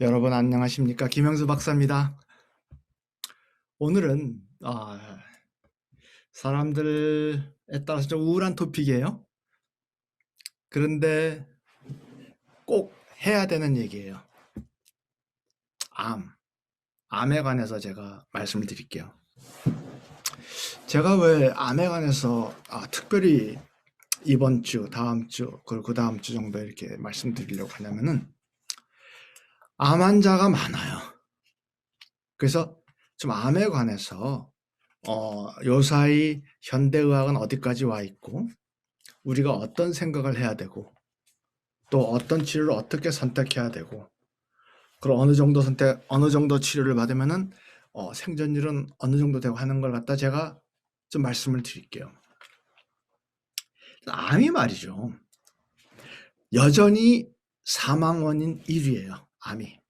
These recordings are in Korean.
여러분 안녕하십니까? 김영수 박사입니다. 오늘은 사람들에 따라서 좀 우울한 토픽이에요. 그런데 꼭 해야 되는 얘기예요. 암에 관해서 제가 말씀을 드릴게요. 제가 왜 암에 관해서 특별히 이번 주, 다음 주, 그리고 그 다음 주 정도 이렇게 말씀드리려고 하냐면은 암 환자가 많아요. 그래서 좀 암에 관해서 요사이 현대의학은 어디까지 와 있고 우리가 어떤 생각을 해야 되고 또 어떤 치료를 어떻게 선택해야 되고 그리고 어느 정도 치료를 받으면은 생존율은 어느 정도 되고 하는 걸 갖다 제가 좀 말씀을 드릴게요. 암이 말이죠. 여전히 사망 원인 1위예요. 암이.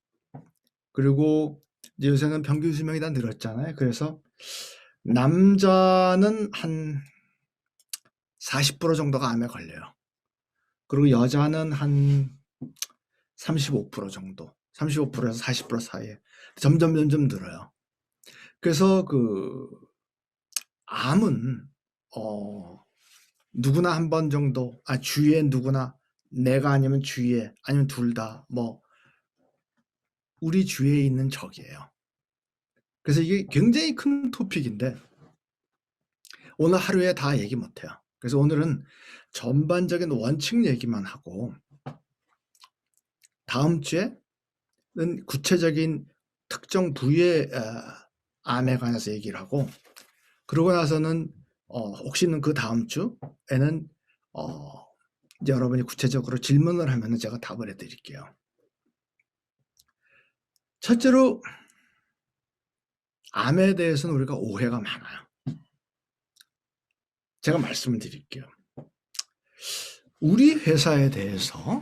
그리고 이제 요새는 평균 수명이 다 늘었잖아요. 그래서 남자는 한 40% 정도가 암에 걸려요. 그리고 여자는 한 35% 정도, 35%에서 40% 사이에 점점 늘어요. 그래서 암은 누구나 한 번 정도, 주위에 누구나, 내가 아니면 주위에, 아니면 둘 다, 우리 주위에 있는 적이에요. 그래서 이게 굉장히 큰 토픽인데 오늘 하루에 다 얘기 못해요. 그래서 오늘은 전반적인 원칙 얘기만 하고 다음 주에는 구체적인 특정 부위의 암에 관해서 얘기를 하고 그러고 나서는 혹시는 그 다음 주에는 이제 여러분이 구체적으로 질문을 하면 제가 답을 해드릴게요. 첫째로 암에 대해서는 우리가 오해가 많아요. 제가 말씀을 드릴게요. 우리 회사에 대해서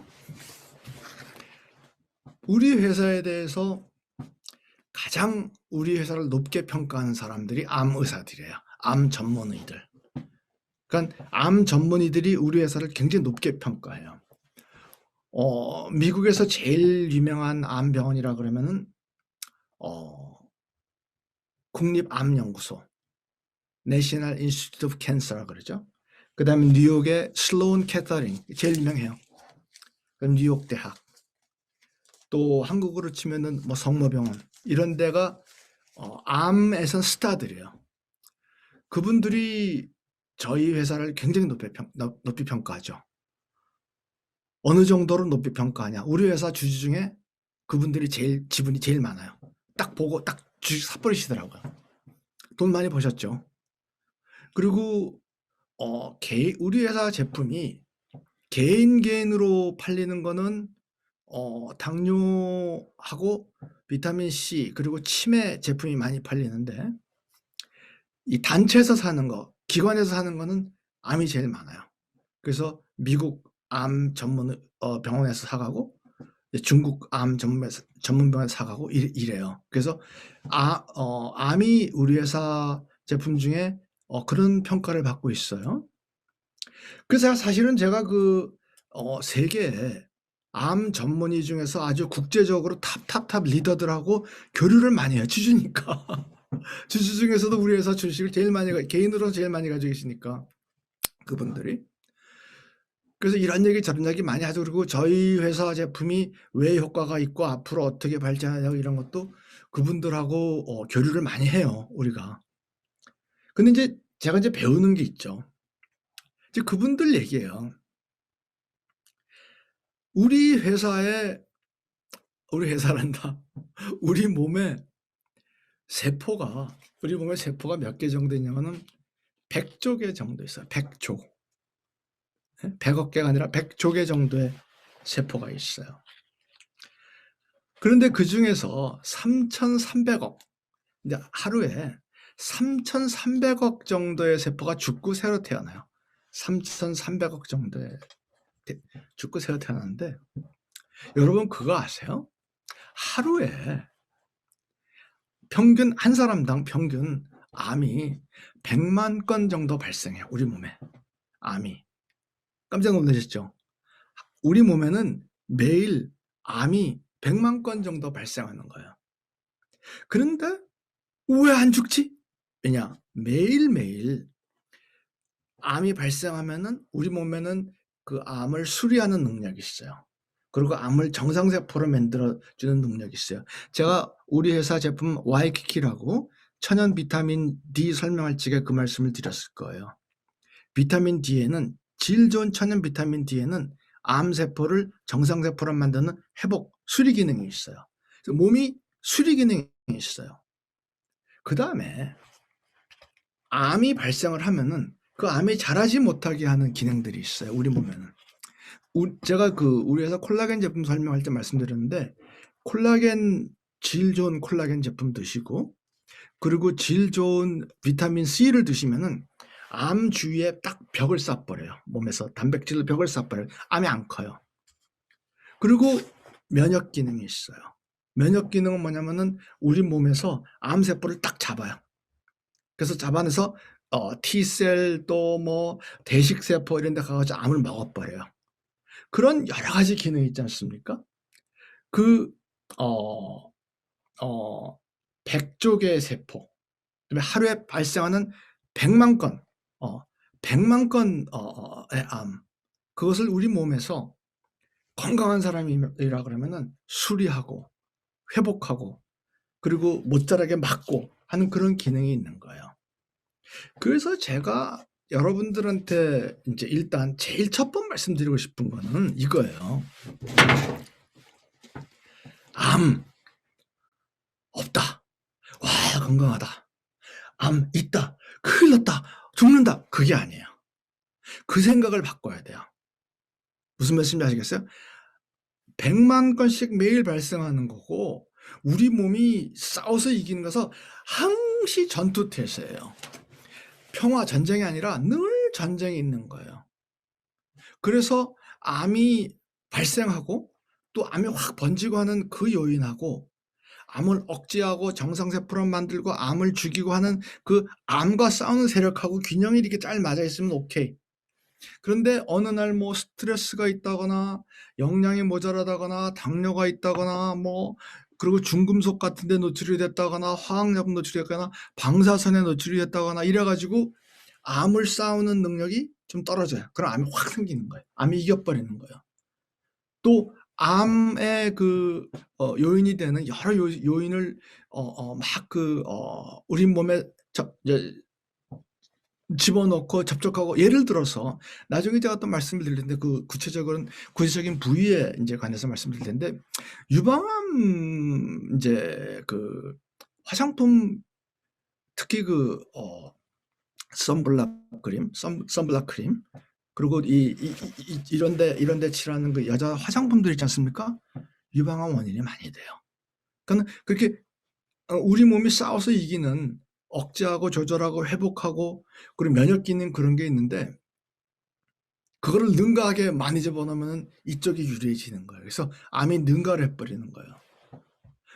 가장 우리 회사를 높게 평가하는 사람들이 암 의사들이에요. 암 전문의들. 그러니까 암 전문의들이 우리 회사를 굉장히 높게 평가해요. 미국에서 제일 유명한 암병원이라 그러면은 국립암연구소, National Institute of Cancer라 그러죠. 그 다음에 뉴욕의 슬로운 캐서린 제일 유명해요. 그럼 뉴욕 대학. 또 한국으로 치면은 성모병원 이런 데가 암에선 스타들이에요. 그분들이 저희 회사를 굉장히 높이 평가하죠. 어느 정도로 높이 평가하냐? 우리 회사 주주 중에 그분들이 지분이 제일 많아요. 딱 보고 딱 주식 사버리시더라고요. 돈 많이 버셨죠. 그리고 우리 회사 제품이 개인으로 팔리는 거는 당뇨하고 비타민 C 그리고 치매 제품이 많이 팔리는데 이 단체에서 사는 거, 기관에서 사는 거는 암이 제일 많아요. 그래서 미국 암 전문 병원에서 사가고 중국 암 전문병원에서 사가고 이래요. 그래서 암이 우리 회사 제품 중에 그런 평가를 받고 있어요. 그래서 사실은 제가 세계 암 전문의 중에서 아주 국제적으로 탑 리더들하고 교류를 많이 해요. 주주니까. 주주 중에서도 우리 회사 주식을 개인으로 제일 많이 가지고 계시니까 그분들이. 그래서 이런 얘기 저런 얘기 많이 하죠. 그리고 저희 회사 제품이 왜 효과가 있고 앞으로 어떻게 발전하냐고 이런 것도 그분들하고 교류를 많이 해요. 우리가. 근데 이제 제가 배우는 게 있죠. 이제 그분들 얘기예요. 우리 회사란다. 우리 몸에 세포가 몇 개 정도 있냐면은 100조 개 정도 있어요. 100조. 100억 개가 아니라 100조 개 정도의 세포가 있어요. 그런데 그 중에서 3,300억, 이제 하루에 3,300억 정도의 세포가 죽고 새로 태어나요. 3,300억 정도의 죽고 새로 태어나는데 여러분 그거 아세요? 하루에 한 사람당 평균 암이 100만 건 정도 발생해요. 우리 몸에 암이. 깜짝 놀라셨죠? 우리 몸에는 매일 암이 100만 건 정도 발생하는 거예요. 그런데 왜 안 죽지? 왜냐? 매일매일 암이 발생하면은 우리 몸에는 그 암을 수리하는 능력이 있어요. 그리고 암을 정상세포로 만들어 주는 능력이 있어요. 제가 우리 회사 제품 와이키키라고 천연 비타민 D 설명할 적에 그 말씀을 드렸을 거예요. 비타민 D에는 질 좋은 천연 비타민 D에는 암세포를 정상세포로 만드는 회복, 수리 기능이 있어요. 그래서 몸이 수리 기능이 있어요. 그다음에 암이 발생을 하면은 그 암이 자라지 못하게 하는 기능들이 있어요. 우리 몸에는. 제가 우리 회사 콜라겐 제품 설명할 때 말씀드렸는데 콜라겐 질 좋은 콜라겐 제품 드시고 그리고 질 좋은 비타민 C를 드시면은 암 주위에 딱 벽을 쌓아버려요. 몸에서 단백질 벽을 쌓아버려요. 암이 안 커요. 그리고 면역 기능이 있어요. 면역 기능은 뭐냐면은 우리 몸에서 암세포를 딱 잡아요. 그래서 잡아내서 T셀 또 뭐 대식세포 이런 데 가가지고 암을 먹어버려요. 그런 여러 가지 기능이 있지 않습니까? 그, 어, 100조 개의 세포, 그다음에 하루에 발생하는 100만 건, 100만 건의 암, 그것을 우리 몸에서 건강한 사람이라 그러면은 수리하고 회복하고 그리고 못 자라게 막고 하는 그런 기능이 있는 거예요. 그래서 제가 여러분들한테 이제 일단 제일 첫 번 말씀드리고 싶은 거는 이거예요. 암 없다. 와, 건강하다. 암 있다. 큰일 났다. 죽는다. 그게 아니에요. 그 생각을 바꿔야 돼요. 무슨 말씀인지 아시겠어요? 100만 건씩 매일 발생하는 거고 우리 몸이 싸워서 이기는 것은 항시 전투태세예요. 평화 전쟁이 아니라 늘 전쟁이 있는 거예요. 그래서 암이 발생하고 또 암이 확 번지고 하는 그 요인하고 암을 억제하고 정상세포로 만들고 암을 죽이고 하는 그 암과 싸우는 세력하고 균형이 이렇게 잘 맞아 있으면 오케이. 그런데 어느 날 뭐 스트레스가 있다거나 영양이 모자라다거나 당뇨가 있다거나 뭐 그리고 중금속 같은 데 노출이 됐다거나 화학약품 노출이 됐거나 방사선에 노출이 됐다거나 이래 가지고 암을 싸우는 능력이 좀 떨어져요. 그럼 암이 확 생기는 거예요. 암이 이겨버리는 거예요. 또 암의 요인이 되는 여러 요인을 우리 몸에 집어넣고 접촉하고 예를 들어서 나중에 제가 또 말씀을 드릴 텐데 그 구체적인 부위에 이제 관해서 말씀드릴 텐데 유방암 이제 화장품 특히 선블락 크림 그리고 이런데 칠하는 그 여자 화장품들 있지 않습니까? 유방암 원인이 많이 돼요. 그러니까 그렇게 우리 몸이 싸워서 이기는 억제하고 조절하고 회복하고 그리고 면역 기능 그런 게 있는데 그거를 능가하게 많이 집어넣으면 이쪽이 유리해지는 거예요. 그래서 암이 능가를 해버리는 거예요.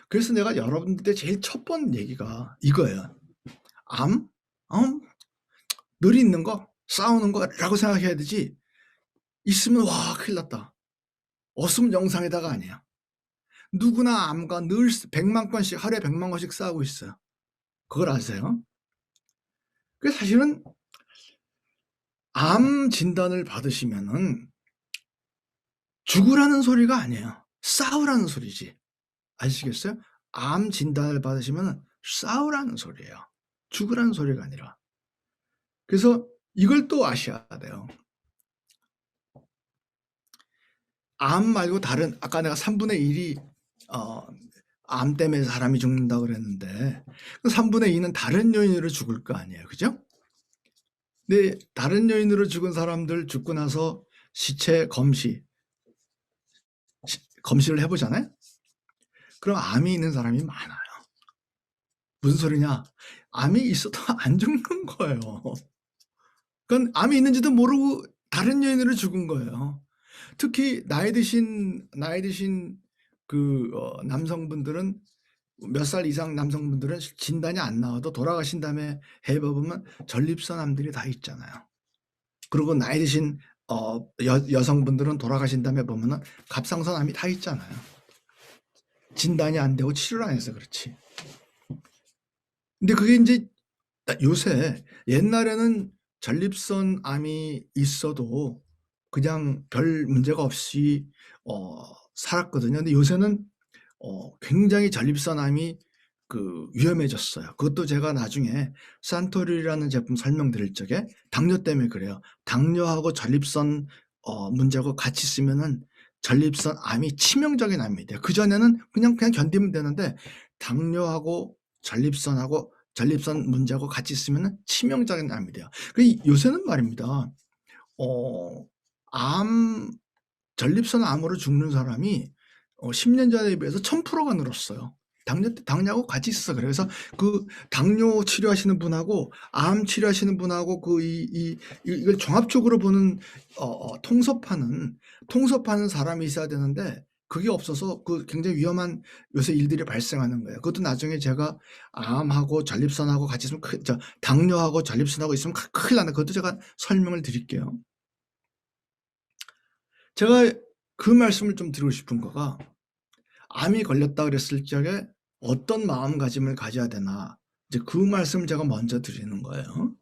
그래서 내가 여러분들한테 제일 첫 번 얘기가 이거예요. 암? 늘 있는 거? 싸우는 거라고 생각해야 되지 있으면 와 큰일 났다. 없으면 영상에다가 아니야. 누구나 암과 늘 100만 건씩 하루에 100만 건씩 싸우고 있어요. 그걸 아세요? 그래서 사실은 암 진단을 받으시면은 죽으라는 소리가 아니에요. 싸우라는 소리지. 아시겠어요? 암 진단을 받으시면 싸우라는 소리예요. 죽으라는 소리가 아니라. 그래서 이걸 또 아셔야 돼요. 암 말고 다른 아까 내가 3분의 1이 암 때문에 사람이 죽는다고 그랬는데 그 3분의 2는 다른 요인으로 죽을 거 아니에요. 그죠? 근데 다른 요인으로 죽은 사람들 죽고 나서 시체 검시를 해보잖아요. 그럼 암이 있는 사람이 많아요. 무슨 소리냐? 암이 있어도 안 죽는 거예요. 그건 암이 있는지도 모르고 다른 요인으로 죽은 거예요. 특히 나이 드신 남성분들은 몇 살 이상 남성분들은 진단이 안 나와도 돌아가신 다음에 해보면 전립선암들이 다 있잖아요. 그리고 나이 드신 여성분들은 돌아가신 다음에 보면은 갑상선암이 다 있잖아요. 진단이 안 되고 치료를 안 해서 그렇지. 근데 그게 이제 요새 옛날에는 전립선 암이 있어도 그냥 별 문제가 없이 살았거든요. 근데 요새는 굉장히 전립선 암이 위험해졌어요. 그것도 제가 나중에 산토리라는 제품 설명드릴 적에 당뇨 때문에 그래요. 당뇨하고 전립선 문제하고 같이 쓰면은 전립선 암이 치명적인 암이 돼요. 그전에는 그냥 견디면 되는데 당뇨하고 전립선 문제하고 같이 쓰면은 치명적인 암이 돼요. 요새는 말입니다. 암 전립선 암으로 죽는 사람이 10년 전에 비해서 1000%가 늘었어요. 당뇨하고 같이 있어서 그래요. 그래서 당뇨 치료하시는 분하고 암 치료하시는 분하고 이걸 종합적으로 보는 통섭하는 사람이 있어야 되는데 그게 없어서 굉장히 위험한 요새 일들이 발생하는 거예요. 그것도 나중에 제가 암하고 전립선하고 같이 있으면 당뇨하고 전립선하고 있으면 큰일 난다. 그것도 제가 설명을 드릴게요. 제가 그 말씀을 좀 드리고 싶은 거가 암이 걸렸다 그랬을 적에 어떤 마음가짐을 가져야 되나 이제 그 말씀을 제가 먼저 드리는 거예요.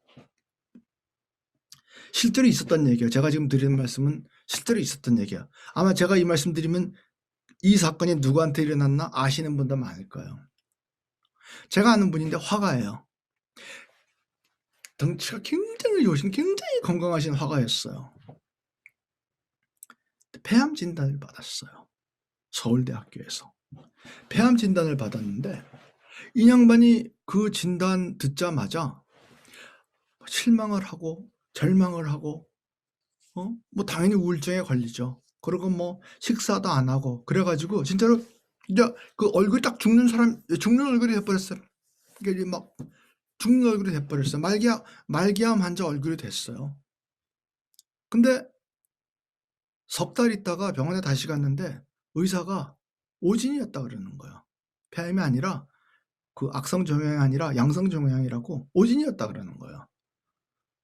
실제로 있었던 얘기예요. 제가 지금 드리는 말씀은 실제로 있었던 얘기야. 아마 제가 이 말씀 드리면 이 사건이 누구한테 일어났나 아시는 분도 많을 거예요. 제가 아는 분인데 화가예요. 덩치가 굉장히 좋으신 굉장히 건강하신 화가였어요. 폐암 진단을 받았어요. 서울대학교에서. 폐암 진단을 받았는데 이 양반이 그 진단 듣자마자 실망을 하고 절망을 하고 뭐 당연히 우울증에 걸리죠. 그리고 식사도 안 하고 그래가지고 진짜로 이제 그 얼굴이 딱 죽는 얼굴이 돼버렸어요. 이게 막 죽는 얼굴이 돼버렸어요. 말기암 환자 얼굴이 됐어요. 근데 석 달 있다가 병원에 다시 갔는데 의사가 오진이었다 그러는 거예요. 폐암이 아니라 악성 종양이 아니라 양성 종양이라고 오진이었다 그러는 거예요.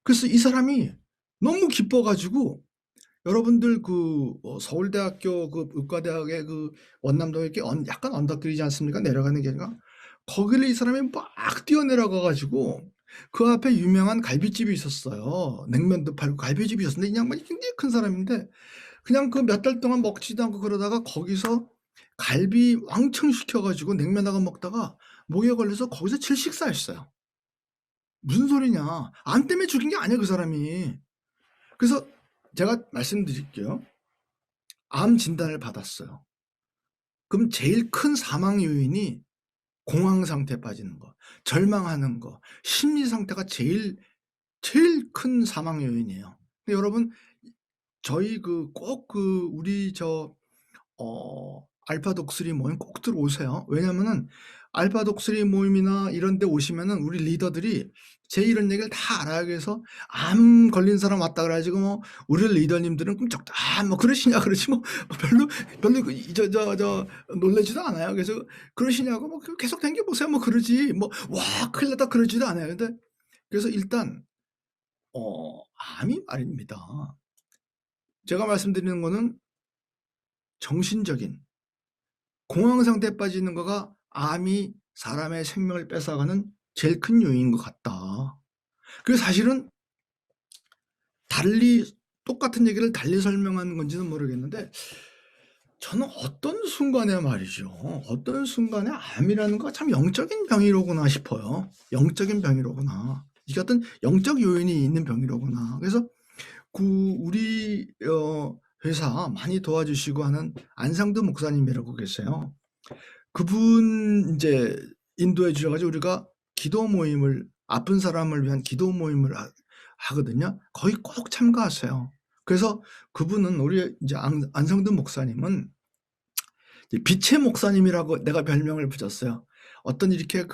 그래서 이 사람이 너무 기뻐가지고 여러분들 서울대학교 의과대학의 원남동에 약간 언덕길이지 않습니까? 내려가는 길가 거기를 이 사람이 막 뛰어내려가 가지고 그 앞에 유명한 갈비집이 있었어요. 냉면도 팔고 갈비집이 있었는데 이 양반이 굉장히 큰 사람인데 그냥 몇 달 동안 먹지도 않고 그러다가 거기서 갈비 왕창 시켜 가지고 냉면하고 먹다가 목에 걸려서 거기서 질식사했어요. 무슨 소리냐. 암 때문에 죽인 게 아니야 그 사람이. 그래서 제가 말씀드릴게요. 암 진단을 받았어요. 그럼 제일 큰 사망 요인이 공황 상태에 빠지는 거, 절망하는 거, 심리 상태가 제일 큰 사망 요인이에요. 여러분 저희 꼭 우리 알파 독수리 모임 꼭 들어오세요. 왜냐면은 알파 독수리 모임이나 이런 데 오시면은 우리 리더들이 제 이런 얘기를 다 알아요. 그래서 암 걸린 사람 왔다 그래가지고 우리 리더님들은 꿈쩍 뭐 그러시냐 그러지 별로 놀라지도 않아요. 그래서 그러시냐고 계속 댕겨보세요 그러지 와 큰일 났다 그러지도 않아요. 근데 그래서 일단 암이 말입니다. 제가 말씀드리는 거는 정신적인 공황 상태에 빠지는 거가 암이 사람의 생명을 뺏어가는 제일 큰 요인인 것 같다. 그래서 사실은 똑같은 얘기를 달리 설명하는 건지는 모르겠는데 저는 어떤 순간에 말이죠. 어떤 순간에 암이라는 거 참 영적인 병이로구나 싶어요. 영적인 병이로구나. 이게 어떤 영적 요인이 있는 병이로구나. 그래서 우리 회사 많이 도와주시고 하는 안상도 목사님이라고 계세요. 그분 이제 인도해 주셔가지고 우리가 기도 모임을 아픈 사람을 위한 기도 모임을 하거든요. 거기 꼭 참가하세요. 그래서 그분은 우리 이제 안상도 목사님은 빛의 목사님이라고 내가 별명을 붙였어요. 어떤 이렇게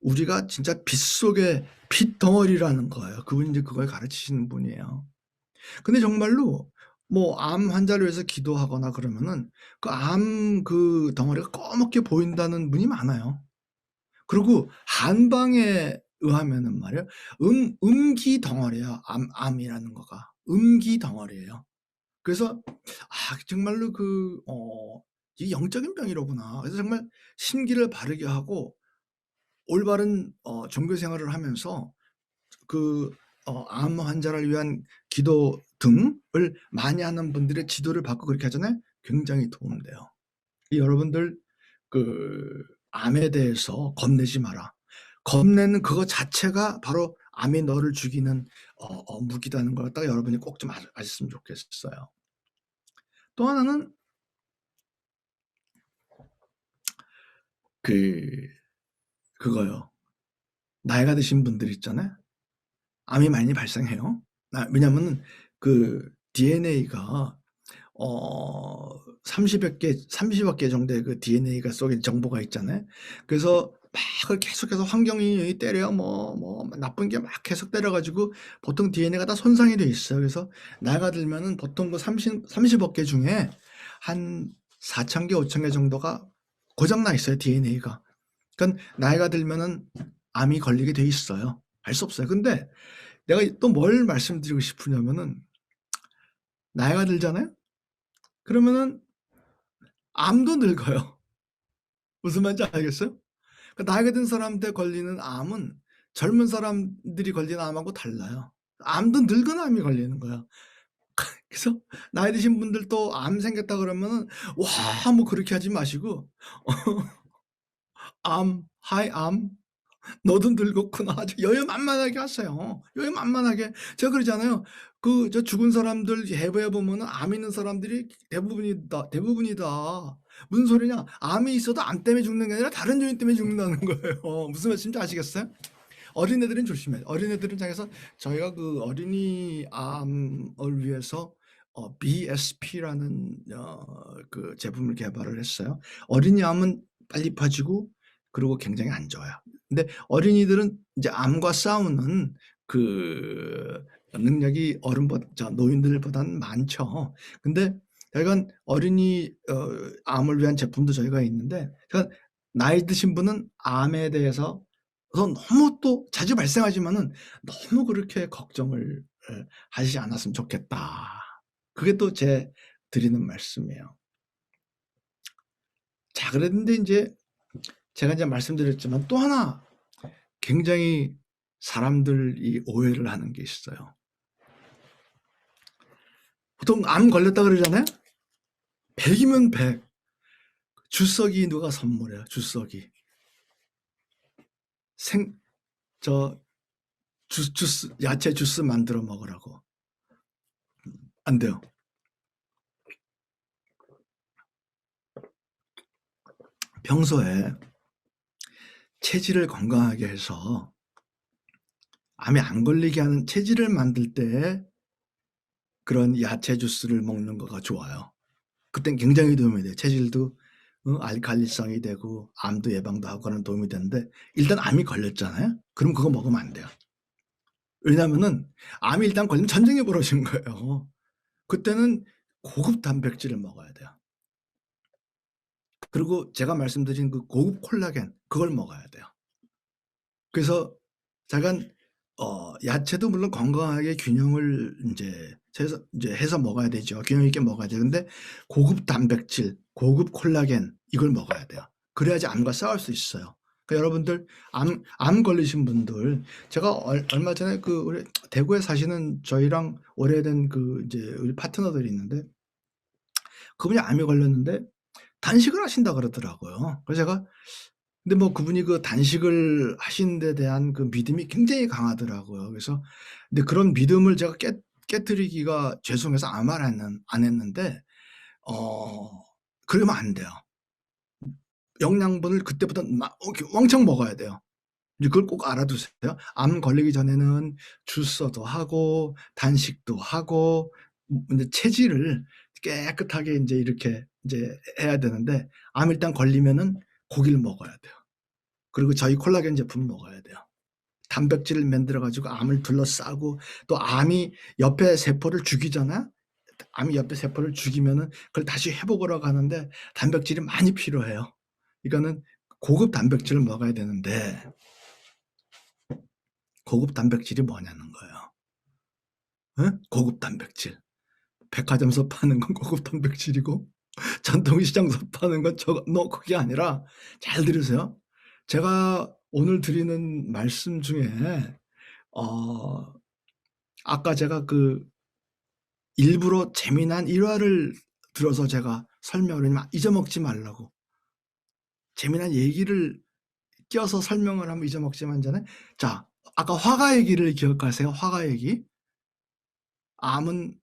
우리가 진짜 빛 속에 빛 덩어리라는 거예요. 그분이 이제 그걸 가르치시는 분이에요. 근데 정말로 암 환자를 위해서 기도하거나 그러면은 암 덩어리가 꺼멓게 보인다는 분이 많아요. 그리고 한방에 의하면은 말이에요. 음기 덩어리예요. 암이라는 거가. 음기 덩어리예요. 그래서 정말로 이게 영적인 병이로구나. 그래서 정말 심기를 바르게 하고 올바른 종교 생활을 하면서 그 암 환자를 위한 기도 등을 많이 하는 분들의 지도를 받고 그렇게 하잖아요. 굉장히 도움돼요. 여러분들 그 암에 대해서 겁내지 마라. 겁내는 그거 자체가 바로 암이 너를 죽이는 무기라는 걸 갖다가 여러분이 꼭 좀 아셨으면 좋겠어요. 또 하나는 그거요. 나이가 드신 분들 있잖아요. 암이 많이 발생해요. 왜냐면은 그 DNA가 30여 개 정도의 그 DNA가 속에 정보가 있잖아요. 그래서 막 계속해서 환경이 때려 뭐 나쁜 게 막 계속 때려 가지고 보통 DNA가 다 손상이 돼 있어요. 그래서 나이가 들면은 보통 그 30억 개 중에 한 4,000개, 5,000개 정도가 고장 나 있어요, DNA가. 그러니까 나이가 들면은 암이 걸리게 돼 있어요. 알 수 없어요. 근데 내가 또 뭘 말씀드리고 싶으냐면은 나이가 들잖아요? 그러면은 암도 늙어요. 무슨 말인지 알겠어요? 그러니까 나이가 든 사람한테 걸리는 암은 젊은 사람들이 걸리는 암하고 달라요. 암도 늙은 암이 걸리는 거야. 그래서 나이 드신 분들 또 암 생겼다 그러면은 와 뭐 그렇게 하지 마시고 암, 하이 암, 너도 늙었구나. 아주 여유만만하게 하세요. 여유만만하게. 제가 그러잖아요. 저 죽은 사람들 해부해 보면은 암 있는 사람들이 대부분이다. 무슨 소리냐? 암이 있어도 암 때문에 죽는 게 아니라 다른 요인 때문에 죽는다는 거예요. 무슨 말씀인지 아시겠어요? 어린애들은 조심해요. 어린애들은 그래서 저희가 그 어린이 암을 위해서 BSP라는 그 제품을 개발을 했어요. 어린이 암은 빨리 퍼지고 그리고 굉장히 안 좋아요. 근데 어린이들은 이제 암과 싸우는 그 능력이 노인들보다는 많죠. 근데 저희가 어린이 암을 위한 제품도 저희가 있는데, 제가 나이 드신 분은 암에 대해서 너무 또 자주 발생하지만은 너무 그렇게 걱정을 하시지 않았으면 좋겠다. 그게 또 제 드리는 말씀이에요. 자, 그랬는데 이제 제가 이제 말씀드렸지만 또 하나 굉장히 사람들이 오해를 하는 게 있어요. 보통 암 걸렸다 그러잖아요. 100이면 100. 주석이 누가 선물해요. 주석이. 주스, 야채 주스 만들어 먹으라고. 안 돼요. 평소에 체질을 건강하게 해서 암에 안 걸리게 하는 체질을 만들 때 그런 야채 주스를 먹는 거가 좋아요. 그땐 굉장히 도움이 돼요. 체질도 알칼리성이 되고 암도 예방도 하고 그런 도움이 되는데, 일단 암이 걸렸잖아요. 그럼 그거 먹으면 안 돼요. 왜냐면은 암이 일단 걸리면 전쟁이 벌어진 거예요. 그때는 고급 단백질을 먹어야 돼요. 그리고 제가 말씀드린 그 고급 콜라겐 그걸 먹어야 돼요. 그래서 잠깐 야채도 물론 건강하게 균형을 해서 먹어야 되죠. 균형 있게 먹어야 되는데 고급 단백질, 고급 콜라겐 이걸 먹어야 돼요. 그래야지 암과 싸울 수 있어요. 그러니까 여러분들 암 걸리신 분들, 제가 얼마 전에 우리 대구에 사시는 저희랑 오래된 우리 파트너들이 있는데, 그분이 암에 걸렸는데 단식을 하신다 그러더라고요. 그래서 제가 근데 뭐 그분이 그 단식을 하신 데 대한 그 믿음이 굉장히 강하더라고요. 그래서 근데 그런 믿음을 제가 깨트리기가 죄송해서 아무 말 안 했는데 그러면 안 돼요. 영양분을 그때부터 왕창 먹어야 돼요. 그걸 꼭 알아두세요. 암 걸리기 전에는 주스도 하고 단식도 하고 근데 체질을 깨끗하게 이렇게 해야 되는데, 암 일단 걸리면은 고기를 먹어야 돼요. 그리고 저희 콜라겐 제품 먹어야 돼요. 단백질을 만들어 가지고 암을 둘러싸고, 또 암이 옆에 세포를 죽이잖아요. 암이 옆에 세포를 죽이면은 그걸 다시 회복을 하고 하는데 단백질이 많이 필요해요. 이거는 고급 단백질을 먹어야 되는데, 고급 단백질이 뭐냐는 거예요. 고급 단백질. 백화점에서 파는 건 고급 단백질이고 전통시장에서 파는 건 그게 아니라 잘 들으세요. 제가 오늘 드리는 말씀 중에 어 아까 제가 일부러 재미난 일화를 들어서 제가 설명을 잊어먹지 말라고. 재미난 얘기를 껴서 설명을 하면 잊어먹지 말잖아요. 자, 아까 화가 얘기를 기억하세요? 화가 얘기. 암은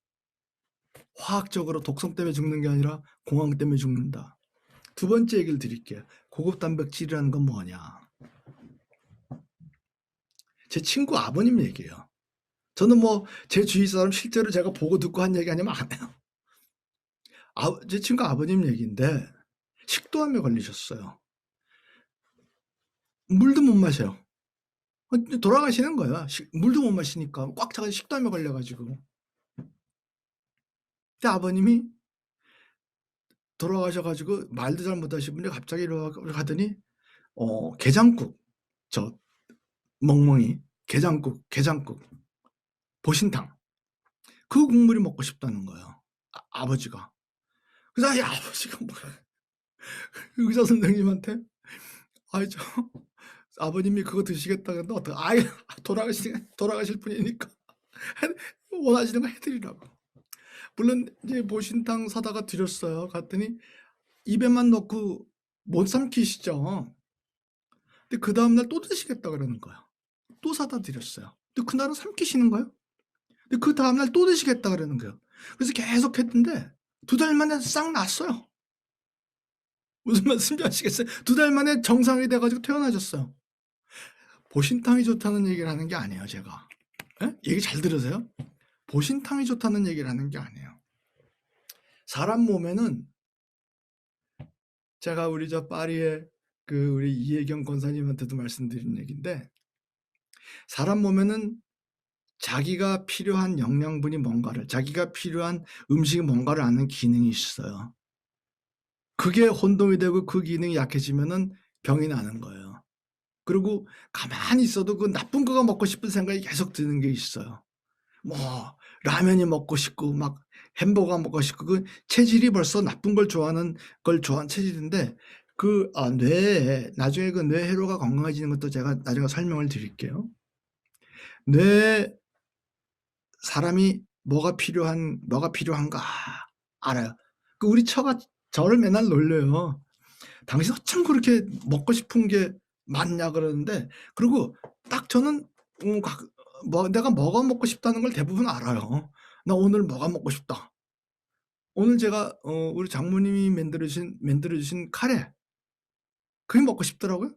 화학적으로 독성 때문에 죽는 게 아니라 공황 때문에 죽는다. 두 번째 얘기를 드릴게요. 고급 단백질이라는 건 뭐냐? 제 친구 아버님 얘기예요. 저는 제 주위 사람 실제로 제가 보고 듣고 한 얘기 아니면 안 해요. 제 친구 아버님 얘기인데 식도암에 걸리셨어요. 물도 못 마셔요. 돌아가시는 거예요. 물도 못 마시니까 꽉 차가지고 식도암에 걸려가지고. 근데 아버님이 돌아가셔가지고 말도 잘 못하시는 분이 갑자기 일어나더니 게장국, 저 멍멍이 게장국, 보신탕, 그 국물이 먹고 싶다는 거예요. 아버지가. 그래서 아버지가 의사 선생님한테 아버님이 그거 드시겠다 그랬는데 돌아가실 분이니까 원하시는 거 해드리라고. 물론 이제 보신탕 사다가 드렸어요. 갔더니 입에만 넣고 못 삼키시죠. 근데 그 다음날 또 드시겠다 그러는 거예요. 또 사다 드렸어요. 근데 그날은 삼키시는 거예요. 근데 그 다음날 또 드시겠다 그러는 거예요. 그래서 계속 했는데 2달 만에 싹 났어요. 무슨 말씀인지 아시겠어요? 2달 만에 정상이 돼가지고 퇴원하셨어요. 보신탕이 좋다는 얘기를 하는 게 아니에요, 제가. 예? 얘기 잘 들으세요? 보신탕이 좋다는 얘기를 하는 게 아니에요. 사람 몸에는 제가 우리 파리의 우리 이혜경 권사님한테도 말씀드린 얘기인데, 사람 몸에는 자기가 필요한 영양분이 뭔가를, 자기가 필요한 음식이 뭔가를 아는 기능이 있어요. 그게 혼동이 되고 그 기능이 약해지면은 병이 나는 거예요. 그리고 가만히 있어도 그 나쁜 거가 먹고 싶은 생각이 계속 드는 게 있어요. 라면이 먹고 싶고 막 햄버거 먹고 싶고 그 체질이 벌써 나쁜 걸 좋아하는 체질인데 뇌에 나중에 그 뇌회로가 건강해지는 것도 제가 나중에 설명을 드릴게요. 사람이 뭐가 필요한가 알아요. 우리 처가 저를 맨날 놀려요. 당신 어쩜 그렇게 먹고 싶은 게 많냐 그러는데, 그리고 딱 저는 내가 뭐가 먹고 싶다는 걸 대부분 알아요. 나 오늘 뭐가 먹고 싶다. 오늘 제가 우리 장모님이 만들어주신 카레, 그게 먹고 싶더라고요.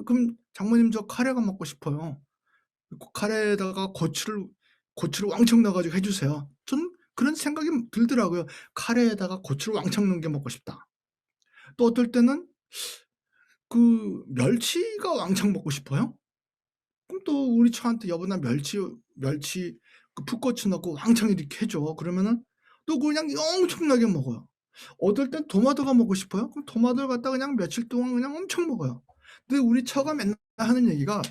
그럼 장모님 저 카레가 먹고 싶어요. 카레에다가 고추를 왕창 넣어가지고 해주세요. 저는 그런 생각이 들더라고요. 카레에다가 고추를 왕창 넣은 게 먹고 싶다. 또 어떨 때는 멸치가 왕창 먹고 싶어요. 그럼 또 우리 처한테 여보 나 멸치 풋고추 넣고 왕창 이렇게 해줘. 그러면은 또 그냥 엄청나게 먹어요. 어떨 땐 토마토가 먹고 싶어요. 그럼 토마토를 갖다가 그냥 며칠 동안 그냥 엄청 먹어요. 근데 우리 처가 맨날 하는 얘기가,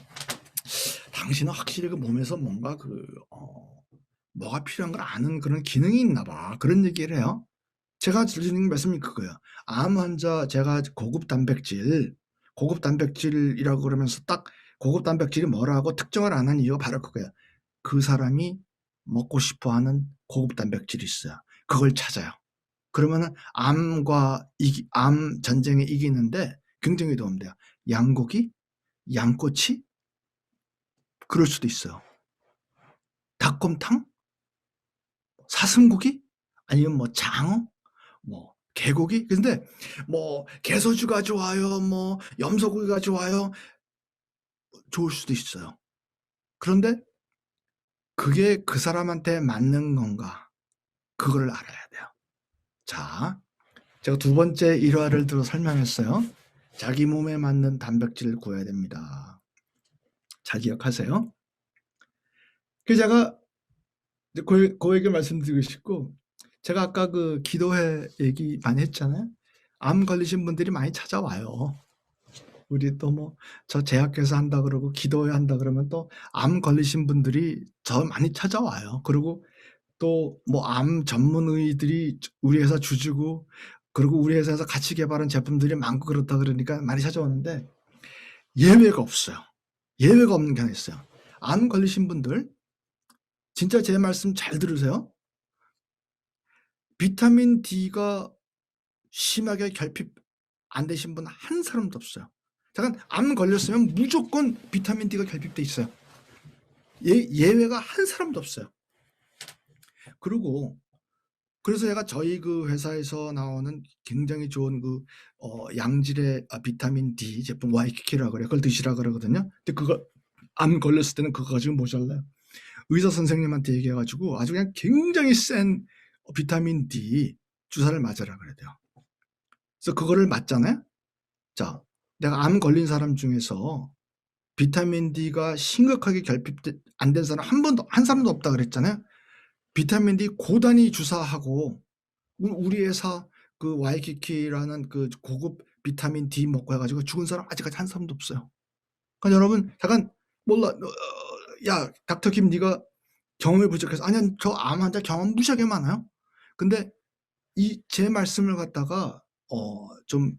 당신은 확실히 그 몸에서 뭔가 뭐가 필요한 걸 아는 그런 기능이 있나 봐. 그런 얘기를 해요. 제가 드리는 말씀이 그거예요. 암 환자, 제가 고급 단백질이라고 그러면서 딱 고급 단백질이 뭐라고 특정을 안 한 이유가 바로 그거예요. 그 사람이 먹고 싶어 하는 고급 단백질이 있어요. 그걸 찾아요. 그러면은 암 전쟁에 이기는데 굉장히 도움돼요. 양고기, 양꼬치, 그럴 수도 있어요. 닭곰탕, 사슴고기, 아니면 장어, 개고기. 근데 개소주가 좋아요, 염소고기가 좋아요, 좋을 수도 있어요. 그런데 그게 그 사람한테 맞는 건가, 그거를 알아야 돼요. 자, 제가 두 번째 일화를 들어 설명했어요. 자기 몸에 맞는 단백질을 구해야 됩니다. 잘 기억하세요. 제가 그 얘기 말씀드리고 싶고, 제가 아까 기도회 얘기 많이 했잖아요. 암 걸리신 분들이 많이 찾아와요. 우리 또 저 제약회사 한다 그러고 기도회 한다 그러면 또 암 걸리신 분들이 저 많이 찾아와요. 그리고 또 뭐 암 전문의들이 우리 회사 주주고 그리고 우리 회사에서 같이 개발한 제품들이 많고 그렇다 그러니까 많이 찾아오는데 예외가 없어요. 예외가 없는 게 하나 있어요. 암 걸리신 분들 진짜 제 말씀 잘 들으세요. 비타민 D가 심하게 결핍 안 되신 분 한 사람도 없어요. 잠깐 암 걸렸으면 무조건 비타민 D가 결핍돼 있어요. 예외가 한 사람도 없어요. 그리고 그래서 제가 저희 그 회사에서 나오는 굉장히 좋은 양질의 비타민 D 제품 와이키키라 그래요. 그걸 드시라 그러거든요. 근데 그거 암 걸렸을 때는 그거 가지고 모자라요. 의사 선생님한테 얘기해 가지고 아주 그냥 굉장히 센 비타민 D 주사를 맞으라 그래야 돼요. 그래서 그거를 맞잖아요. 자, 내가 암 걸린 사람 중에서 비타민 D가 심각하게 결핍 안 된 사람 한 사람도 없다 그랬잖아요. 비타민 D 고단위 주사하고 우리 회사 그 와이키키라는 그 고급 비타민 D 먹고 해가지고 죽은 사람 아직까지 한 사람도 없어요. 그러니까 여러분 잠깐 몰라 야 닥터 김 네가 경험이 부족해서 아니야 저 암 환자 경험 무지하게 많아요. 근데 이 제 말씀을 갖다가 좀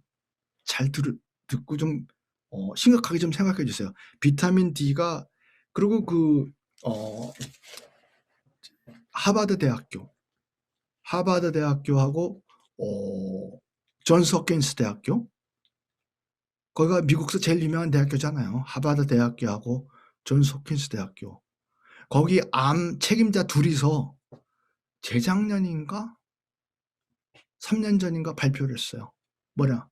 잘 듣고 좀 심각하게 좀 생각해 주세요. 비타민 D가 그리고 하버드 대학교하고 존스 홉킨스 대학교 거기가 미국에서 제일 유명한 대학교잖아요. 하버드 대학교하고 존스 홉킨스 대학교 거기 암 책임자 둘이서 재작년인가 3년 전인가 발표를 했어요. 뭐냐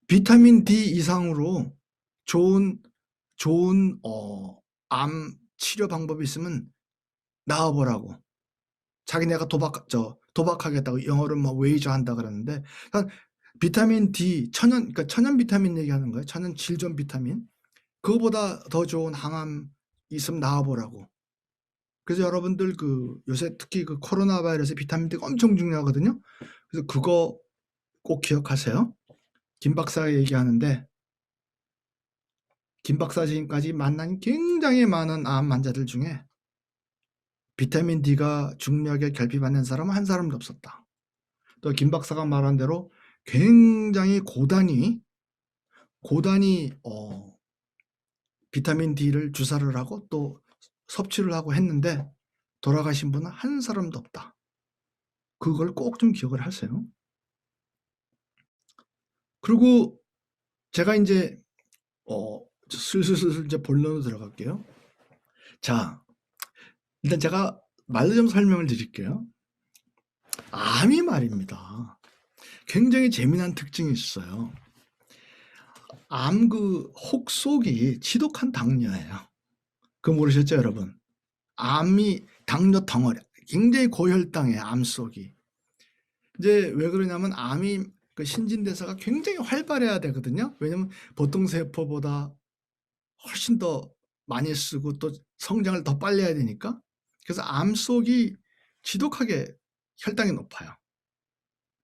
비타민 D 이상으로 좋은 암 치료 방법이 있으면 나와보라고. 자기네가 도박하겠다고 영어로 뭐 웨이저 한다 그러는데 비타민 D 그러니까 천연 비타민 얘기하는 거예요. 천연 질존 비타민. 그거보다 더 좋은 항암 있으면 나와보라고. 그래서 여러분들 요새 특히 코로나 바이러스 비타민 D가 엄청 중요하거든요. 그래서 그거 꼭 기억하세요. 김 박사가 얘기하는데 김 박사 지금까지 만난 굉장히 많은 암 환자들 중에 비타민 D가 중력에 결핍받는 사람은 한 사람도 없었다. 또 김 박사가 말한 대로 굉장히 고단위 비타민 D를 주사를 하고 또 섭취를 하고 했는데 돌아가신 분은 한 사람도 없다. 그걸 꼭 좀 기억을 하세요. 그리고 제가 이제 슬슬 이제 본론으로 들어갈게요. 자, 일단 제가 말로 좀 설명을 드릴게요. 암이 말입니다. 굉장히 재미난 특징이 있어요. 암 혹 속이 지독한 당뇨예요. 그거 모르셨죠, 여러분? 암이 당뇨 덩어리, 굉장히 고혈당이에요, 암 속이. 이제 왜 그러냐면 암이 신진대사가 굉장히 활발해야 되거든요. 왜냐면 보통 세포보다 훨씬 더 많이 쓰고 또 성장을 더 빨리 해야 되니까. 그래서 암 속이 지독하게 혈당이 높아요.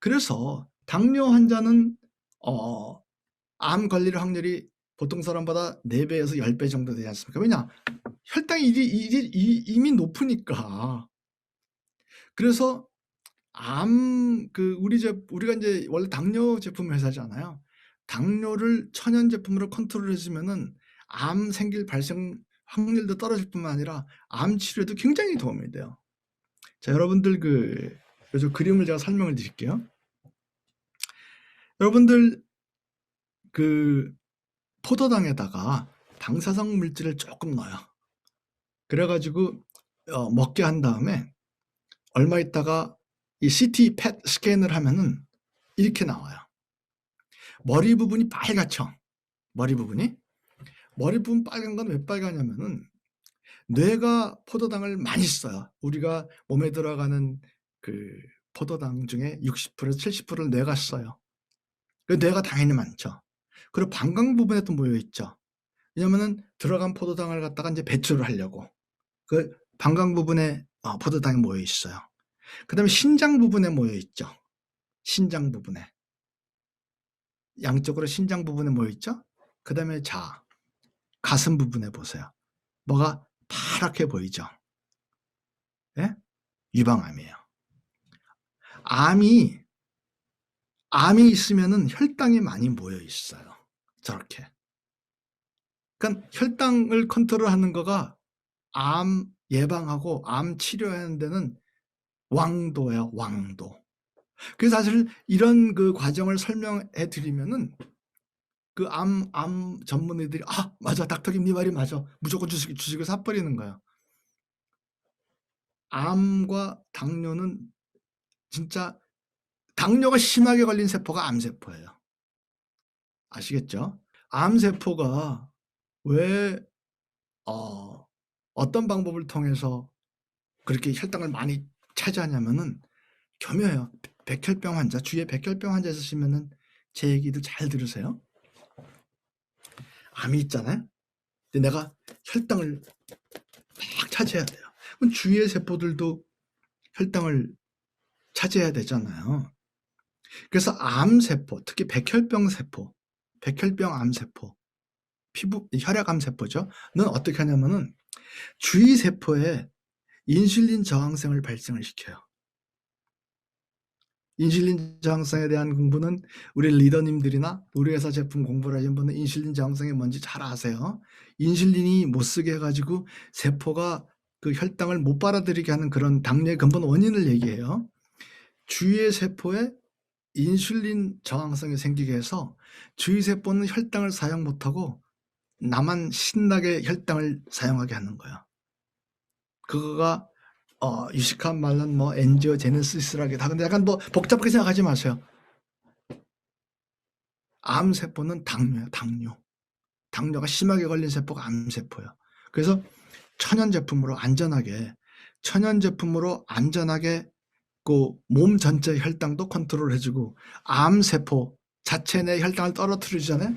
그래서 당뇨 환자는 암 걸릴 확률이 보통 사람보다 4배에서 10배 정도 되지 않습니까? 왜냐? 혈당이 이미 높으니까. 그래서 우리가 이제 원래 당뇨 제품 회사잖아요. 당뇨를 천연 제품으로 컨트롤 해주면은 암 생길 발생 확률도 떨어질 뿐만 아니라 암 치료에도 굉장히 도움이 돼요. 자, 여러분들 요즘 그림을 제가 설명을 드릴게요. 여러분들 포도당에다가 방사성 물질을 조금 넣어요. 그래가지고 먹게 한 다음에 얼마 있다가 이 CT 펫 스캔을 하면은 이렇게 나와요. 머리 부분이 빨갛죠. 머리 부분 빨간 건 왜 빨가냐면은 뇌가 포도당을 많이 써요. 우리가 몸에 들어가는 포도당 중에 60%에서 70%를 뇌가 써요. 뇌가 당연히 많죠. 그리고 방광 부분에 또 모여 있죠. 왜냐면은 들어간 포도당을 갖다가 이제 배출을 하려고 방광 부분에 포도당이 모여 있어요. 그다음에 신장 부분에 모여 있죠. 신장 부분에 양쪽으로 신장 부분에 모여 있죠. 그다음에 가슴 부분에 보세요. 뭐가 파랗게 보이죠. 예? 유방암이에요. 암이 있으면은 혈당이 많이 모여 있어요. 저렇게. 그러니까 혈당을 컨트롤하는 거가 암 예방하고 암 치료하는 데는 왕도예요, 왕도. 그래서 사실 이런 그 과정을 설명해 드리면은 그 암 전문의들이 "아 맞아. 닥터김 네 말이 맞아." 무조건 주식을 사 버리는 거예요. 암과 당뇨는 진짜 당뇨가 심하게 걸린 세포가 암세포예요. 아시겠죠? 암세포가 왜 어 어떤 방법을 통해서 그렇게 혈당을 많이 차지하냐면은 겸해요. 백혈병 환자, 주위에 백혈병 환자 있으시면은 제 얘기도 잘 들으세요. 암이 있잖아요. 근데 내가 혈당을 막 차지해야 돼요. 그럼 주위의 세포들도 혈당을 차지해야 되잖아요. 그래서 암세포, 특히 백혈병 세포, 백혈병 암세포, 피부 혈액암 세포죠. 는 어떻게 하냐면은 주위 세포에 인슐린 저항성을 발생을 시켜요. 인슐린 저항성에 대한 공부는 우리 리더님들이나 우리 회사 제품 공부를 하신 분은 인슐린 저항성이 뭔지 잘 아세요. 인슐린이 못 쓰게 해 가지고 세포가 그 혈당을 못 받아들이게 하는 그런 당뇨의 근본 원인을 얘기해요. 주위의 세포에 인슐린 저항성이 생기게 해서 주위 세포는 혈당을 사용 못하고 나만 신나게 혈당을 사용하게 하는 거야. 그거가 유식한 말로는 뭐 엔지오제네시스라기도 하는데 약간 뭐 복잡하게 생각하지 마세요. 암세포는 당뇨예요, 당뇨. 당뇨가 심하게 걸린 세포가 암세포예요. 그래서 천연 제품으로 안전하게 그 몸 전체 혈당도 컨트롤해 주고 암세포 자체 내 혈당을 떨어뜨려 주잖아요.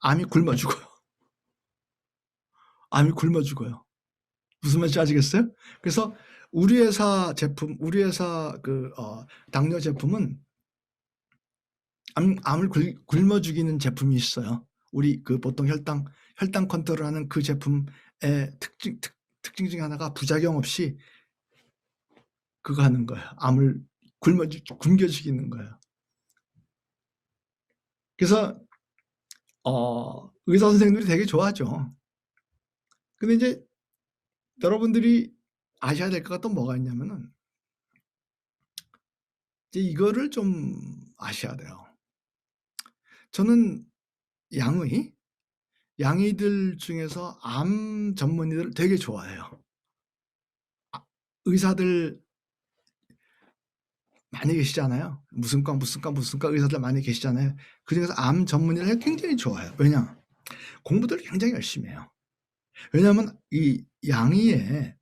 암이 굶어 죽어요. 암이 굶어 죽어요. 무슨 말인지 아시겠어요? 그래서 우리 회사 그 당뇨 제품은 암을 굶어 죽이는 제품이 있어요. 우리 그 보통 혈당 컨트롤하는 그 제품의 특징 중에 하나가 부작용 없이 그거 하는 거예요. 암을 굶겨 죽이는 거예요. 그래서 의사 선생님들이 되게 좋아하죠. 근데 이제 여러분들이 아셔야 될 거가 또 뭐가 있냐면은 이제 이거를 좀 아셔야 돼요. 저는 양의들 중에서 암 전문의들을 되게 좋아해요. 의사들 많이 계시잖아요. 무슨 과 의사들 많이 계시잖아요. 그중에서 암 전문의를 굉장히 좋아해요. 왜냐? 공부들을 굉장히 열심히 해요. 왜냐하면 이 양의의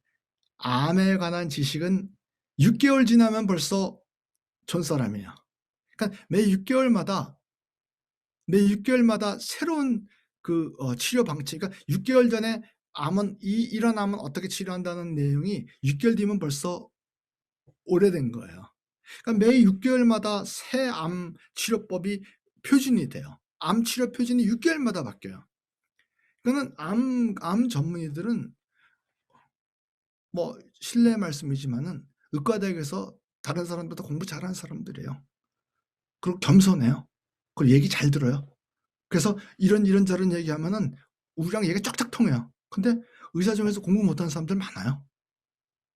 암에 관한 지식은 6개월 지나면 벌써 촌사람이에요. 그러니까 매 6개월마다 새로운 그 치료 방침, 그러니까 6개월 전에 이런 암은 어떻게 치료한다는 내용이 6개월 뒤면 벌써 오래된 거예요. 그러니까 매 6개월마다 새 암 치료법이 표준이 돼요. 암 치료 표준이 6개월마다 바뀌어요. 그러니까는 암 전문의들은 뭐 실례의 말씀이지만은 의과대학에서 다른 사람보다 공부 잘하는 사람들이에요. 그리고 겸손해요. 그리고 얘기 잘 들어요. 그래서 이런저런 얘기하면은 우리랑 얘기가 쫙쫙 통해요. 근데 의사 중에서 공부 못하는 사람들 많아요.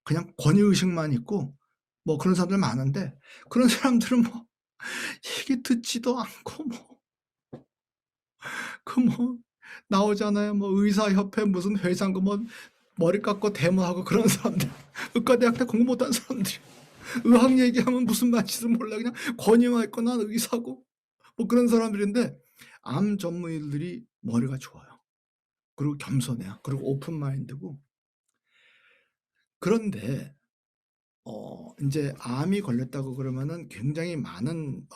그냥 권위의식만 있고 뭐 그런 사람들 많은데 그런 사람들은 뭐 얘기 듣지도 않고 뭐 나오잖아요. 뭐 의사협회 무슨 회장 뭐 머리 깎고 데모하고 그런 사람들. 의과대학 때 공부 못한 사람들이 의학 얘기하면 무슨 말인지도 몰라. 그냥 권위만 있고 난 의사고 뭐 그런 사람들인데 암 전문의들이 머리가 좋아요. 그리고 겸손해요. 그리고 오픈 마인드고. 그런데 인제 암이 걸렸다고 그러면은 굉장히 많은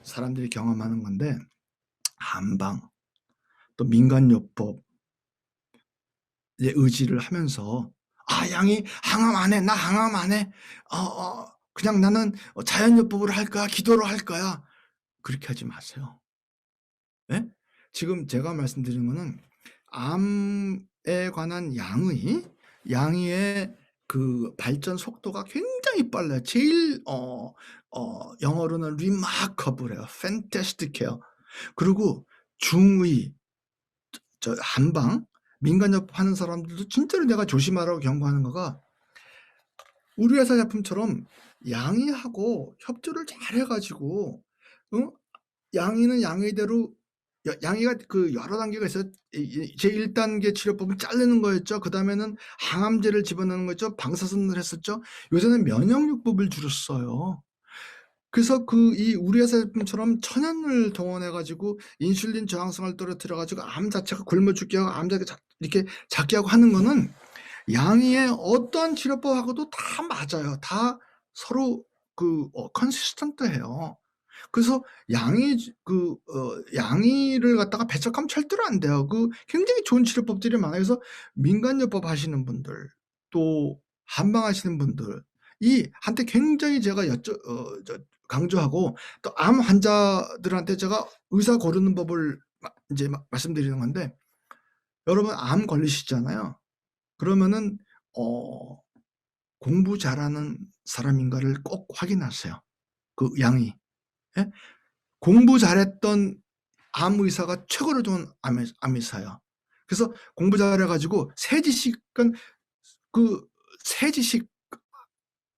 사람들이 경험하는 건데 한방 또 민간요법에 의지를 하면서 '아 양이 항암 안 해. 나 항암 안 해. 그냥 나는 자연요법으로 할 거야. 기도로 할 거야.' 그렇게 하지 마세요. 예? 지금 제가 말씀드린 거는 암에 관한 양의의 그 발전 속도가 굉장히 빨라요. 제일 영어로는 remarkable해요. fantastic해요. 그리고 중의, 한방, 민간요법 하는 사람들도 진짜로 내가 조심하라고 경고하는 거가, 우리 회사 제품처럼 양의하고 협조를 잘 해가지고, 양의는 양의대로, 양의가 그 여러 단계가 있어요. 제1단계 치료법은 자르는 거였죠. 그 다음에는 항암제를 집어넣는 거였죠. 방사선을 했었죠. 요새는 면역요법을 줄였어요. 그래서 이 우리 회사 제품처럼 천연을 동원해가지고 인슐린 저항성을 떨어뜨려가지고 암 자체가 굶어 죽게 하고 암 자체가 이렇게 작게 하고 하는 거는 양의의 어떠한 치료법하고도 다 맞아요. 다 서로 컨시스턴트해요. 그래서 양의를 갖다가 배척하면 절대로 안 돼요. 굉장히 좋은 치료법들이 많아요. 그래서 민간요법 하시는 분들, 또 한방하시는 분들, 한테 굉장히 제가 강조하고, 또 암 환자들한테 제가 의사 고르는 법을 이제 말씀드리는 건데, 여러분 암 걸리시잖아요. 그러면은 공부 잘하는 사람인가를 꼭 확인하세요. 그 양이. 예? 공부 잘했던 암 의사가 최고로 좋은 암 의사예요. 그래서 공부 잘해가지고 새 지식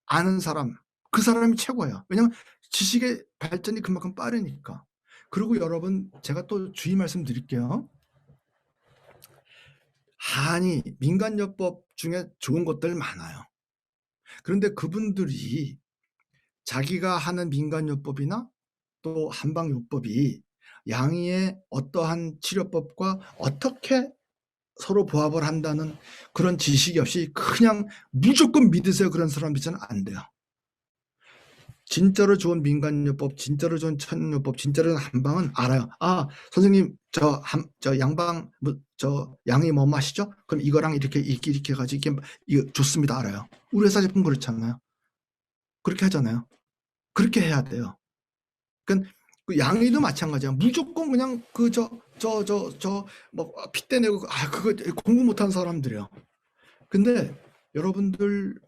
아는 사람, 그 사람이 최고예요. 왜냐면 지식의 발전이 그만큼 빠르니까. 그리고 여러분, 제가 또 주의 말씀드릴게요. 민간요법 중에 좋은 것들 많아요. 그런데 그분들이 자기가 하는 민간요법이나 또 한방요법이 양의의 어떠한 치료법과 어떻게 서로 부합을 한다는 그런 지식이 없이 그냥 무조건 믿으세요. 그런 사람 있잖아요. 안 돼요. 진짜로 좋은 민간요법, 진짜로 좋은 천연요법, 진짜로 좋은 한방은 알아요. 선생님, 양방, 양이 뭐 마시죠? 그럼 이거랑 이렇게 해가지고 이거 좋습니다. 알아요. 우리 회사 제품 그렇잖아요. 그렇게 하잖아요. 그렇게 해야 돼요. 그러니까 그 양의도 마찬가지야. 무조건 그냥 피 떼내고 그거 공부 못한 사람들이요. 근데 여러분들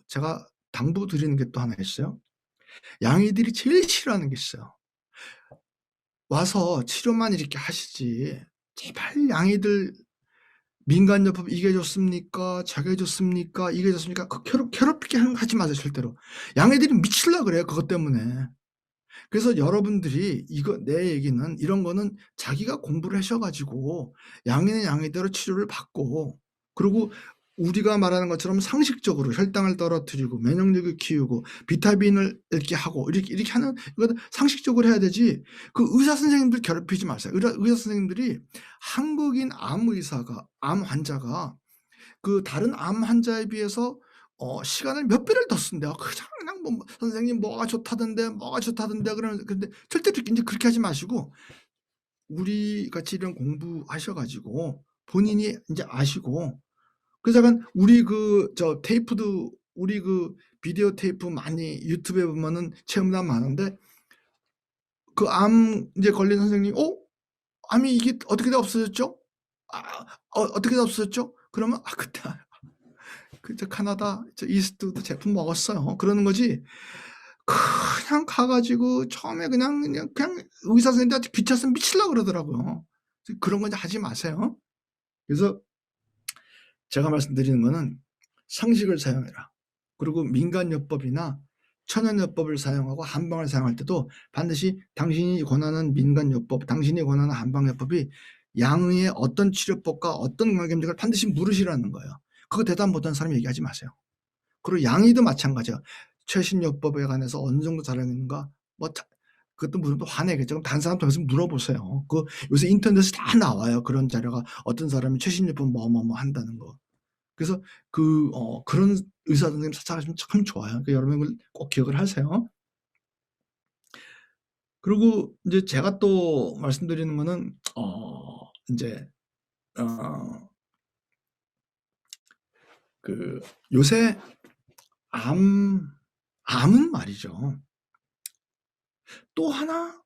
제가 당부 드리는 게 또 하나 있어요. 양의들이 제일 싫어하는 게 있어요. 와서 치료만 이렇게 하시지. 제발 양의들 민간요법 이게 좋습니까? 저게 좋습니까? 이게 좋습니까? 괴롭히게 하지 마세요. 절대로. 양의들이 미칠라 그래요. 그것 때문에. 그래서 여러분들이 내 얘기는 이런 거는 자기가 공부를 하셔가지고 양의는 양의대로 치료를 받고, 그리고 우리가 말하는 것처럼 상식적으로 혈당을 떨어뜨리고 면역력을 키우고 비타민을 이렇게 하고 이렇게 하는, 이거 상식적으로 해야 되지. 그 의사 선생님들 괴롭히지 마세요. 의사 선생님들이 한국인 암 환자가 다른 암 환자에 비해서 시간을 몇 배를 더 쓴대요. 그냥 선생님 뭐가 좋다던데 그러면, 근데 절대로 이제 그렇게 하지 마시고, 우리 같이 이런 공부하셔가지고 본인이 이제 아시고, 그래서 약간 우리 테이프도, 우리 비디오 테이프 많이 유튜브에 보면은 체험단 많은데, 암 이제 걸린 선생님, 암이 이게 어떻게 다 없어졌죠? 어떻게 다 없어졌죠? 그러면 그때 카나다 이스트우드 제품 먹었어요. 그러는 거지. 그냥 가가지고 처음에 그냥 의사 선생님한테 귀찮아서 미치려고 그러더라고요. 그런 건 하지 마세요. 그래서 제가 말씀드리는 거는 상식을 사용해라. 그리고 민간요법이나 천연요법을 사용하고 한방을 사용할 때도 반드시 당신이 권하는 민간요법, 당신이 권하는 한방요법이 양의의 어떤 치료법과 어떤 건강검진을 반드시 물으시라는 거예요. 그거 대답 못하는 사람 얘기하지 마세요. 그리고 양의도 마찬가지야. 최신 요법에 관해서 어느 정도 잘하는가, 그것도 물론 또 화내겠죠. 그럼 다른 사람 통해서 물어보세요. 요새 인터넷에 다 나와요. 그런 자료가 어떤 사람이 최신 요법 뭐 한다는 거. 그래서 그런 의사 선생님 찾아가시면 참 좋아요. 그러니까 여러분 이걸 꼭 기억을 하세요. 그리고 이제 제가 또 말씀드리는 거는 이제 요새 암은 말이죠. 또 하나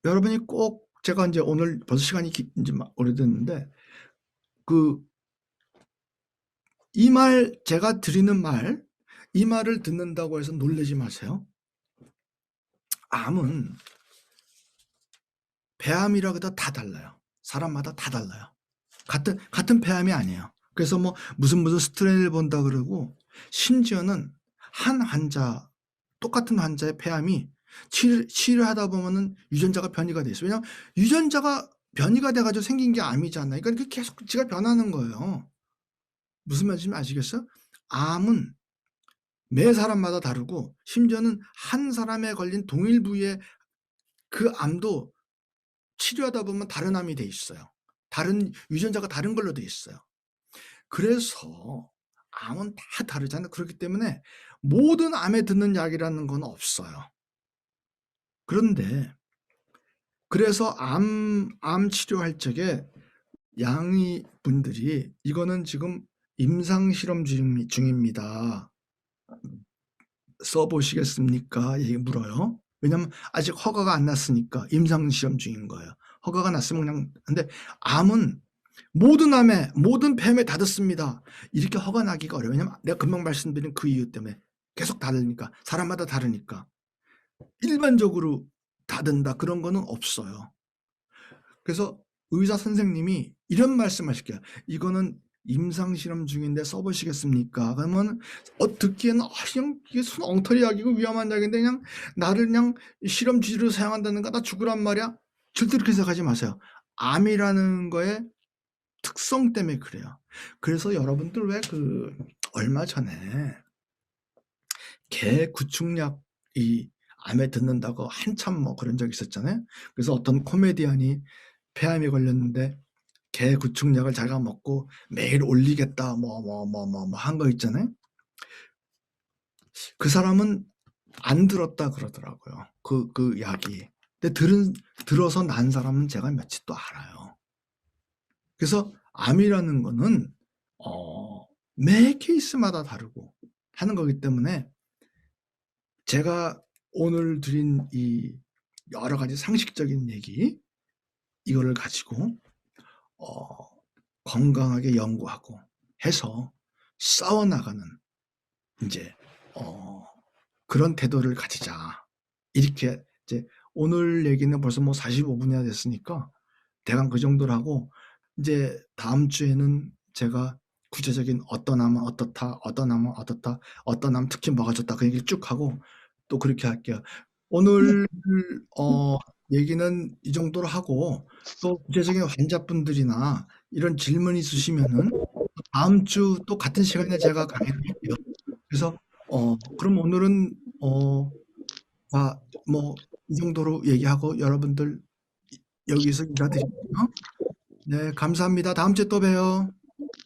여러분이 꼭, 제가 이제 오늘 벌써 시간이 이제 오래됐는데, 이 말, 제가 드리는 말, 이 말을 듣는다고 해서 놀라지 마세요. 암은 폐암이라고 해도 다 달라요. 사람마다 다 달라요. 같은 폐암이 아니에요. 그래서 뭐 무슨 스트레인을 본다 그러고, 심지어는 한 환자, 똑같은 환자의 폐암이 치료하다 보면은 유전자가 변이가 돼 있어요. 왜냐면 유전자가 변이가 돼가지고 생긴 게 암이잖아요. 그러니까 계속 지가 변하는 거예요. 무슨 말인지 아시겠어요? 암은 매 사람마다 다르고, 심지어는 한 사람에 걸린 동일 부위의 그 암도 치료하다 보면 다른 암이 돼 있어요. 다른 유전자가 다른 걸로 돼 있어요. 그래서 암은 다 다르잖아요. 그렇기 때문에 모든 암에 듣는 약이라는 건 없어요. 그런데 그래서 암 치료할 적에 양의 분들이 이거는 지금 임상 실험 중입니다. 써보시겠습니까? 물어요. 왜냐면 아직 허가가 안 났으니까. 임상 시험 중인 거예요. 허가가 났으면 그냥. 근데 암은 모든 암에, 모든 폐암에 다 듣습니다. 이렇게 허가 나기가 어려워요. 왜냐면 내가 금방 말씀드린 그 이유 때문에. 계속 다르니까. 사람마다 다르니까. 일반적으로 다 된다, 그런 거는 없어요. 그래서 의사 선생님이 이런 말씀하실게요. 이거는 임상실험 중인데 써보시겠습니까? 그러면 듣기에는 그냥 이게 순 엉터리 약이고 위험한 약인데 그냥 나를 그냥 실험 주제로 사용한다는 거, 나 죽으란 말이야? 절대 그렇게 생각하지 마세요. 암이라는 거에 특성 때문에 그래요. 그래서 여러분들 왜 얼마 전에 개 구충약이 암에 듣는다고 한참 뭐 그런 적 있었잖아요. 그래서 어떤 코미디언이 폐암에 걸렸는데 개 구충약을 자기가 먹고 매일 올리겠다 한 거 있잖아요. 그 사람은 안 들었다 그러더라고요. 그 약이. 근데 들어서 난 사람은 제가 며칠 또 알아요. 그래서 암이라는 거는 매 케이스마다 다르고 하는 거기 때문에 제가 오늘 드린 이 여러 가지 상식적인 얘기, 이거를 가지고 건강하게 연구하고 해서 싸워나가는 이제 그런 태도를 가지자. 이렇게 이제 오늘 얘기는 벌써 뭐 45분이나 됐으니까 대강 그 정도로 하고, 이제 다음 주에는 제가 구체적인 어떤 암은 어떻다, 어떤 암은 어떻다, 어떤 암 특히 뭐가 좋다, 그 얘기를 쭉 하고 또 그렇게 할게요. 오늘 얘기는 이 정도로 하고, 또 구체적인 환자분들이나 이런 질문 있으시면은 다음 주 또 같은 시간에 제가 강의를 할게요. 그래서 그럼 오늘은 뭐 이 정도로 얘기하고 여러분들 여기서 인사드릴게요. 네, 감사합니다. 다음 주에 또 봬요.